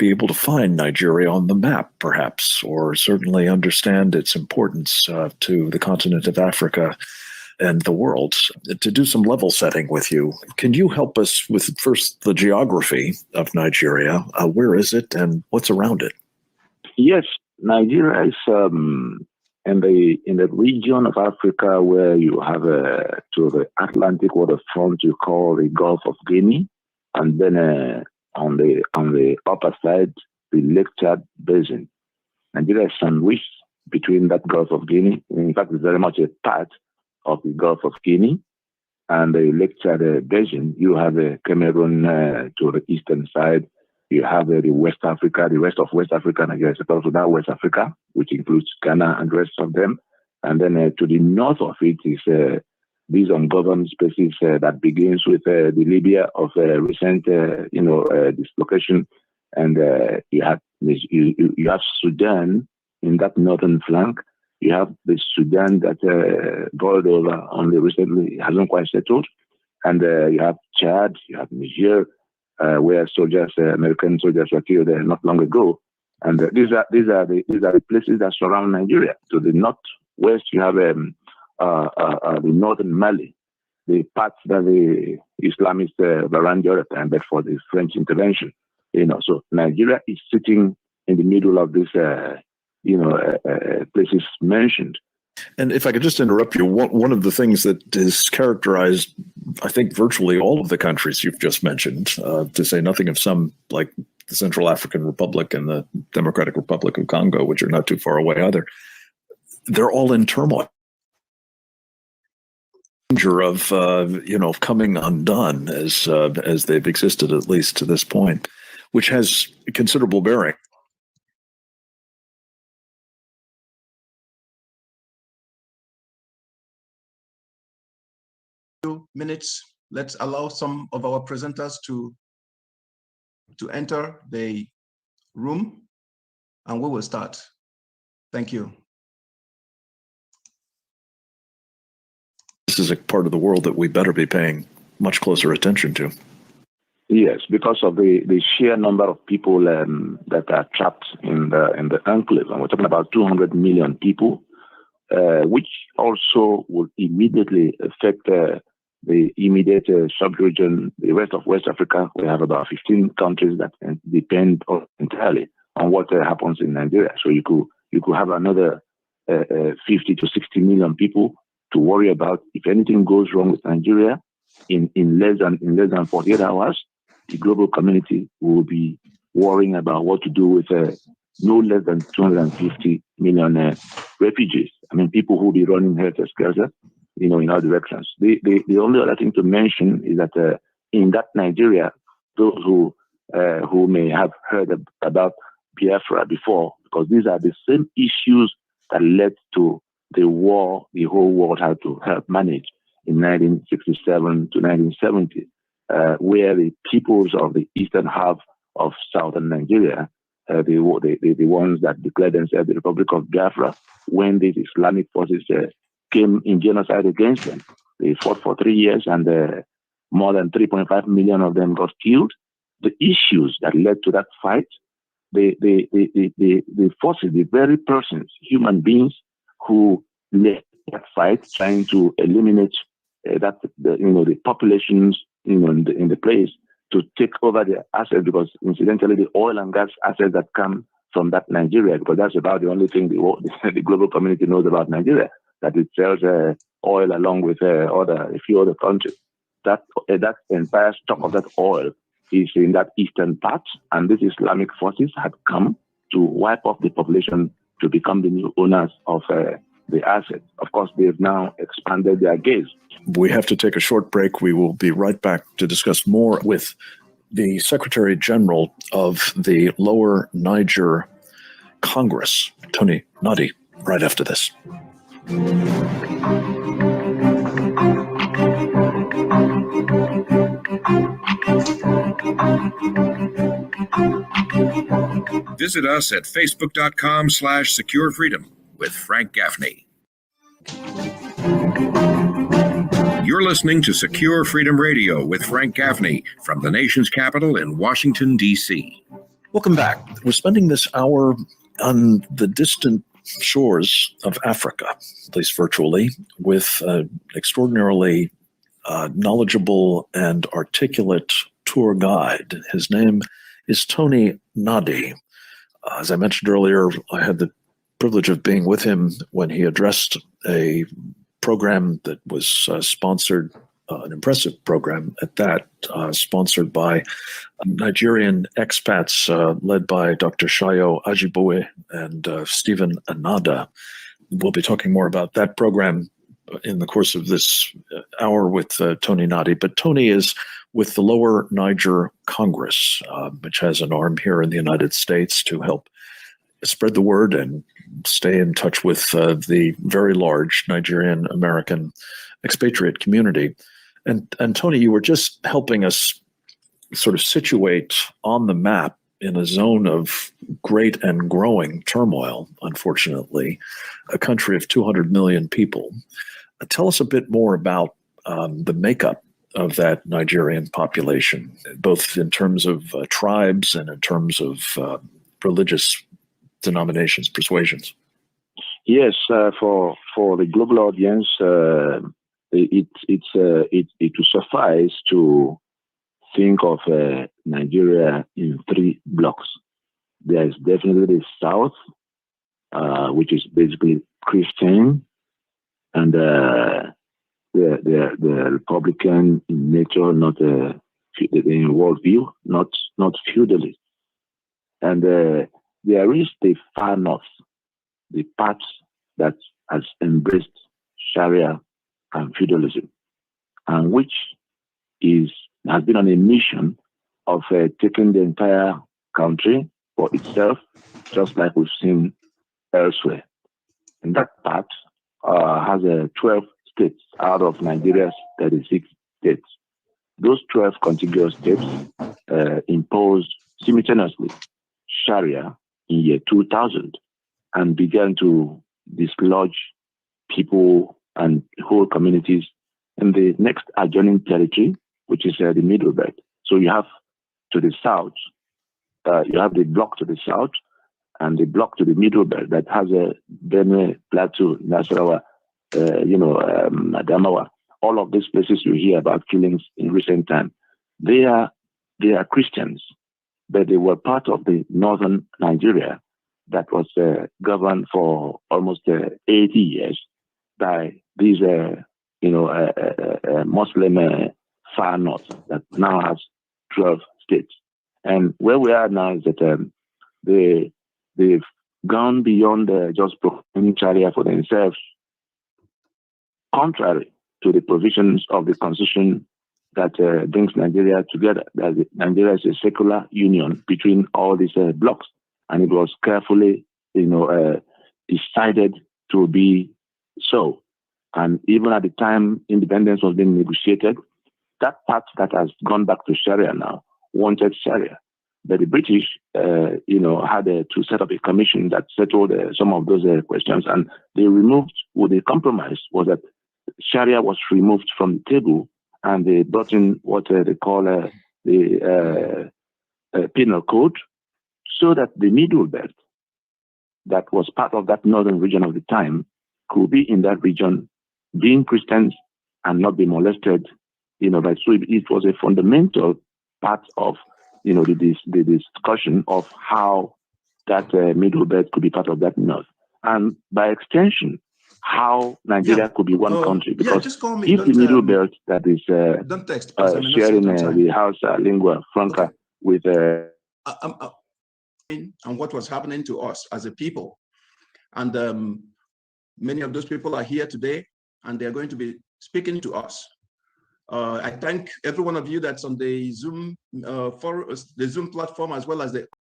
be able to find Nigeria on the map, perhaps, or certainly understand its importance to the continent of Africa and the world. To do some level setting with you, can you help us with first the geography of Nigeria? Where is it and what's around it? Yes, Nigeria is in the region of Africa where you have to the Atlantic waterfront you call the Gulf of Guinea, and then on the upper side the Lake Chad Basin. Nigeria is sandwiched between that Gulf of Guinea. In fact, it's very much a part of the Gulf of Guinea and the Lake Chad Basin. You have Cameroon to the eastern side. You have the rest of West Africa, Nigeria is also now West Africa, which includes Ghana and the rest of them. And then to the north of it is these ungoverned spaces that begins with the Libya of recent, dislocation. And you have Sudan in that northern flank. You have the Sudan that boiled over only recently, hasn't quite settled. And you have Chad, you have Niger, where American soldiers were killed not long ago. And these are the places that surround Nigeria. To the northwest, you have the northern Mali, the parts that the Islamists ran the other time, but for the French intervention. So Nigeria is sitting in the middle of these, places mentioned. And if I could just interrupt you, one of the things that has characterized, I think, virtually all of the countries you've just mentioned, to say nothing of some like the Central African Republic and the Democratic Republic of Congo, which are not too far away either, they're all in turmoil. Danger of coming undone as they've existed, at least to this point, which has considerable bearing. Minutes. Let's allow some of our presenters to enter the room, and we will start. Thank you. This is a part of the world that we better be paying much closer attention to. Yes, because of the sheer number of people that are trapped in the enclave, and we're talking about 200 million people, which also will immediately affect the immediate sub-region, the rest of West Africa. We have about 15 countries that depend entirely on what happens in Nigeria. So you could have another 50 to 60 million people to worry about. If anything goes wrong with Nigeria in less than 48 hours, the global community will be worrying about what to do with no less than 250 million refugees. I mean, people who will be running helter-skelter, in all directions. The only other thing to mention is that in that Nigeria, those who may have heard about Biafra before, because these are the same issues that led to the war the whole world had to help manage in 1967 to 1970, where the peoples of the eastern half of southern Nigeria, the ones that declared themselves the Republic of Biafra, when these Islamic forces came in genocide against them. They fought for 3 years, and more than 3.5 million of them got killed. The issues that led to that fight, the forces, the very persons, human beings who led that fight, trying to eliminate the populations in the place, to take over the assets, because incidentally the oil and gas assets that come from that Nigeria, because that's about the only thing the global community knows about Nigeria, that it sells oil along with a few other countries. That entire stock of that oil is in that eastern part, and these Islamic forces had come to wipe off the population to become the new owners of the assets. Of course, they've now expanded their gaze. We have to take a short break. We will be right back to discuss more with the Secretary General of the Lower Niger Congress, Tony Nadi, right after this. Visit us at facebook.com/securefreedom with Frank Gaffney. You're listening to Secure Freedom Radio with Frank Gaffney from the nation's capital in Washington, D.C. Welcome back. We're spending this hour on the distant shores of Africa, at least virtually, with an extraordinarily knowledgeable and articulate tour guide. His name is Tony Njenje. As I mentioned earlier, I had the privilege of being with him when he addressed a program that was sponsored, an impressive program at that, sponsored by Nigerian expats led by Dr. Shayo Ajiboye and Stephen Anada. We'll be talking more about that program in the course of this hour with Tony Njenje. But Tony is with the Lower Niger Congress, which has an arm here in the United States to help spread the word and stay in touch with the very large Nigerian American expatriate community. And Tony, you were just helping us sort of situate on the map in a zone of great and growing turmoil, unfortunately, a country of 200 million people. Tell us a bit more about the makeup of that Nigerian population, both in terms of tribes and in terms of religious denominations, persuasions. Yes, for the global audience, it will suffice to think of Nigeria in three blocks. There's definitely the South, which is basically Christian, and the Republican in nature, not in worldview, not feudalist. And there is the far north, the part that has embraced Sharia and feudalism, and which has been on a mission of taking the entire country for itself, just like we've seen elsewhere. And that part has 12 states out of Nigeria's 36 states. Those 12 contiguous states imposed simultaneously Sharia in year 2000 and began to dislodge people and whole communities in the next adjoining territory, which is the Middle Belt. So you have to the south, you have the block to the south and the block to the Middle Belt that has a Benue, Plateau, Nasarawa, Adamawa. All of these places you hear about killings in recent time. They are Christians, but they were part of the northern Nigeria that was governed for almost 80 years by these, Muslim far north that now has 12 states. And where we are now is that they've gone beyond just proclaiming Sharia for themselves, contrary to the provisions of the constitution that brings Nigeria together. That Nigeria is a secular union between all these blocks, and it was carefully, decided to be so. And even at the time independence was being negotiated, that part that has gone back to Sharia now wanted Sharia. But the British, had to set up a commission that settled some of those questions, and they removed, with the compromise was that Sharia was removed from the table, and they brought in what they call the penal code, so that the Middle Belt, that was part of that northern region of the time, could be in that region, being Christians and not be molested. But so it was a fundamental part of the discussion of how that Middle Belt could be part of that north, and by extension, how Nigeria could be one country. Because just call me. If the Middle Belt that is don't text, sharing the Hausa lingua franca with and what was happening to us as a people, and many of those people are here today, and they're going to be speaking to us. I thank every one of you that's on the Zoom the Zoom platform, as well as the